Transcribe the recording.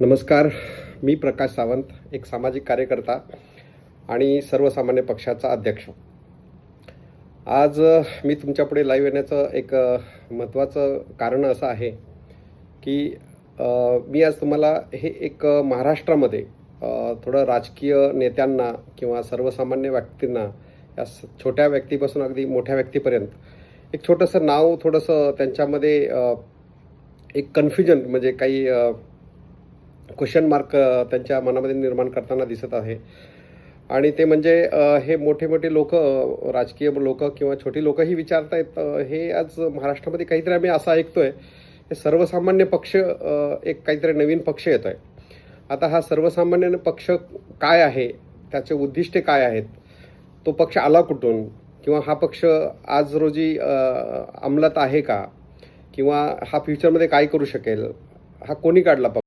नमस्कार. मी प्रकाश सावंत, एक सामाजिक कार्यकर्ता आणि सर्वसामान्य पक्षाचा अध्यक्ष. आज मी तुमच्यापुढे लाईव्ह येण्याचं एक महत्त्वाचं कारण असं आहे की मी आज तुम्हाला हे एक महाराष्ट्रामध्ये थोडं राजकीय नेत्यांना किंवा सर्वसामान्य व्यक्तींना, या छोट्या व्यक्तीपासून अगदी मोठ्या व्यक्तीपर्यंत एक छोटंसं नाव, थोडंसं त्यांच्यामध्ये एक कन्फ्युजन, म्हणजे काही क्वेश्चन मार्क त्यांच्या मनामध्ये निर्माण करताना दिसत आहे. आणि ते म्हणजे हे मोठे मोठे लोक, राजकीय लोक किंवा छोटी लोकही विचारतायत, हे आज महाराष्ट्रामध्ये काहीतरी आम्ही असं ऐकतोय, हे सर्वसामान्य पक्ष, एक काहीतरी नवीन पक्ष येत आहे. आता हा सर्वसामान्य पक्ष काय आहे, त्याचे उद्दिष्टे काय आहेत, तो पक्ष आला कुठून, किंवा हा पक्ष आज रोजी अंमलात आहे का, किंवा हा फ्युचरमध्ये काय करू शकेल, हा कोणी काढला